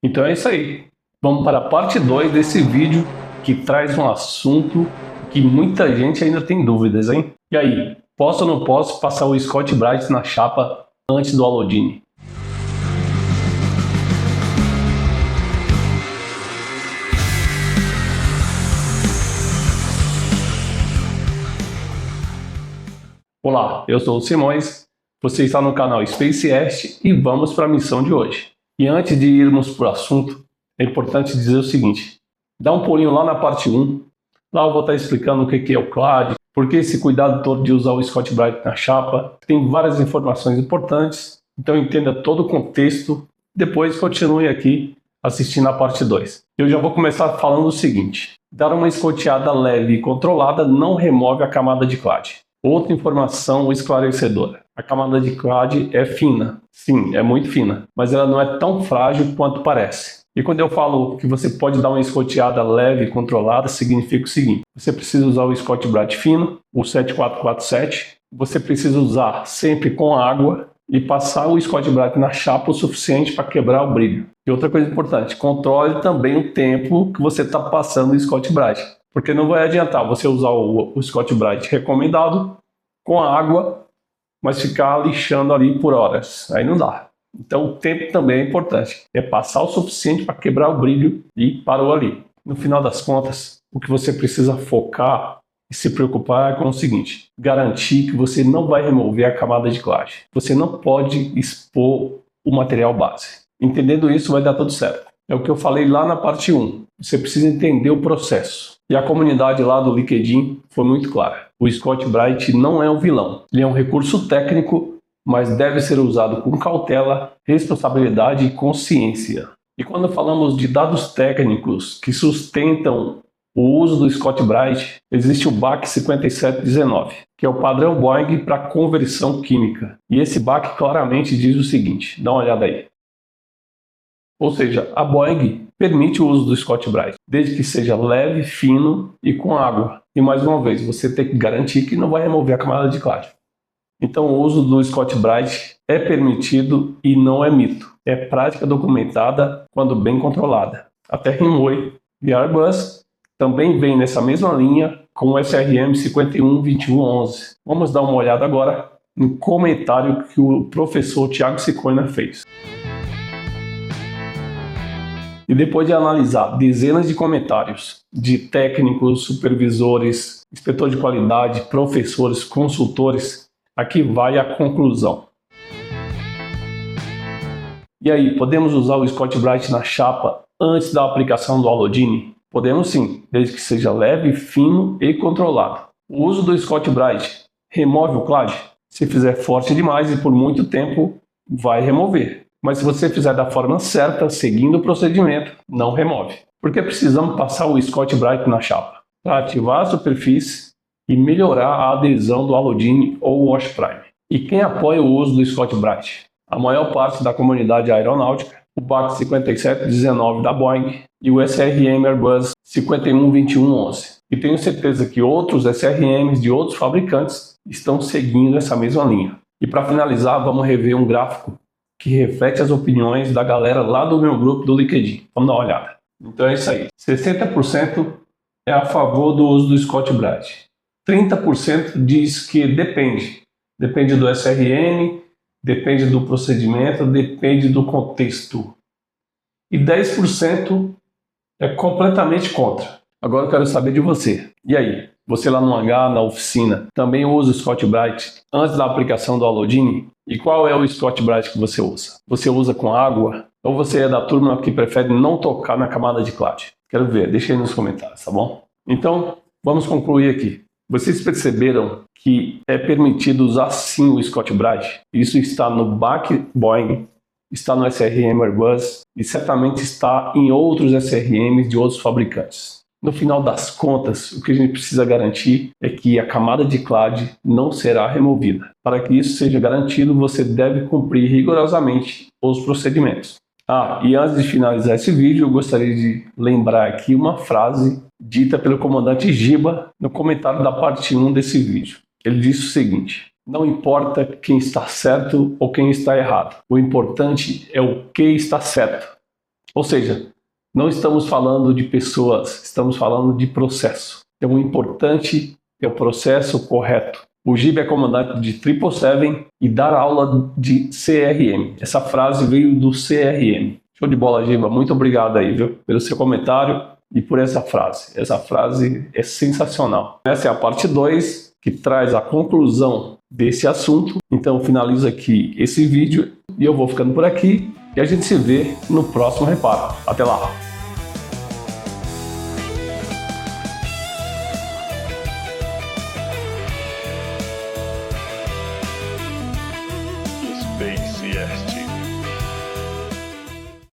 Então é isso aí. Vamos para a parte 2 desse vídeo que traz um assunto que muita gente ainda tem dúvidas, hein? E aí, posso ou não posso passar o Scotch-Brite na chapa antes do Allodyne? Olá, eu sou o Simões, você está no canal Spacecast e vamos para a missão de hoje. E antes de irmos para o assunto, é importante dizer o seguinte: dá um pulinho lá na parte 1, lá eu vou estar explicando o que é o CLAD, por que esse cuidado todo de usar o Scotch-Brite na chapa, tem várias informações importantes, então entenda todo o contexto, depois continue aqui assistindo a parte 2. Eu já vou começar falando o seguinte: dar uma escoteada leve e controlada não remove a camada de CLAD. Outra informação esclarecedora: a camada de CLAD é fina. Sim, é muito fina, mas ela não é tão frágil quanto parece. E quando eu falo que você pode dar uma escoteada leve e controlada, significa o seguinte: você precisa usar o Scotch-Brite fino, o 7447, você precisa usar sempre com água e passar o Scotch-Brite na chapa o suficiente para quebrar o brilho. E outra coisa importante: controle também o tempo que você está passando o Scotch-Brite. Porque não vai adiantar você usar o Scotch-Brite recomendado com a água, mas ficar lixando ali por horas. Aí não dá. Então o tempo também é importante. É passar o suficiente para quebrar o brilho e parou ali. No final das contas, o que você precisa focar e se preocupar é com o seguinte: garantir que você não vai remover a camada de CLAD. Você não pode expor o material base. Entendendo isso, vai dar tudo certo. É o que eu falei lá na parte 1. Você precisa entender o processo. E a comunidade lá do LinkedIn foi muito clara: o Scotch-Brite não é um vilão. Ele é um recurso técnico, mas deve ser usado com cautela, responsabilidade e consciência. E quando falamos de dados técnicos que sustentam o uso do Scotch-Brite, existe o BAC 5719, que é o padrão Boeing para conversão química. E esse BAC claramente diz o seguinte: dá uma olhada aí. Ou seja, a Boeing permite o uso do Scotch-Brite, desde que seja leve, fino e com água. E mais uma vez, você tem que garantir que não vai remover a camada de CLAD. Então o uso do Scotch-Brite é permitido e não é mito. É prática documentada quando bem controlada. Até Hemway e Airbus também vem nessa mesma linha com o SRM 512111. Vamos dar uma olhada agora no comentário que o professor Thiago Ciccone fez. E depois de analisar dezenas de comentários de técnicos, supervisores, inspetor de qualidade, professores, consultores, aqui vai a conclusão. E aí, podemos usar o Scotch-Brite na chapa antes da aplicação do Allodyne? Podemos sim, desde que seja leve, fino e controlado. O uso do Scotch-Brite remove o CLAD? Se fizer forte demais e por muito tempo, vai remover. Mas se você fizer da forma certa, seguindo o procedimento, não remove. Porque precisamos passar o Scotch-Brite na chapa para ativar a superfície e melhorar a adesão do Allodyne ou Wash Prime. E quem apoia o uso do Scotch-Brite? A maior parte da comunidade aeronáutica, o BAC 5719 da Boeing e o SRM Airbus 512111. E tenho certeza que outros SRMs de outros fabricantes estão seguindo essa mesma linha. E para finalizar, vamos rever um gráfico que reflete as opiniões da galera lá do meu grupo do LinkedIn. Vamos dar uma olhada. Então é isso aí. 60% é a favor do uso do Scotch-Brite. 30% diz que depende. Depende do SRN, depende do procedimento, depende do contexto. E 10% é completamente contra. Agora eu quero saber de você. E aí? Você lá no hangar, na oficina, também usa o Scotch-Brite antes da aplicação do Allodyne? E qual é o Scotch-Brite que você usa? Você usa com água? Ou você é da turma que prefere não tocar na camada de CLAD? Quero ver, deixa aí nos comentários, tá bom? Então, vamos concluir aqui. Vocês perceberam que é permitido usar sim o Scotch-Brite? Isso está no BAC Boeing, está no SRM Airbus e certamente está em outros SRMs de outros fabricantes. No final das contas, o que a gente precisa garantir é que a camada de CLAD não será removida. Para que isso seja garantido, você deve cumprir rigorosamente os procedimentos. E antes de finalizar esse vídeo, eu gostaria de lembrar aqui uma frase dita pelo comandante Giba no comentário da parte 1 desse vídeo. Ele disse o seguinte: não importa quem está certo ou quem está errado, o importante é o que está certo. Ou seja, não estamos falando de pessoas, estamos falando de processo. Então o importante é o processo correto. O Giba é comandante de 777 e dar aula de CRM. Essa frase veio do CRM. Show de bola, Giba. Muito obrigado aí, viu, pelo seu comentário e por essa frase. Essa frase é sensacional. Essa é a parte 2, que traz a conclusão desse assunto. Então finalizo aqui esse vídeo e eu vou ficando por aqui e a gente se vê no próximo reparo. Até lá!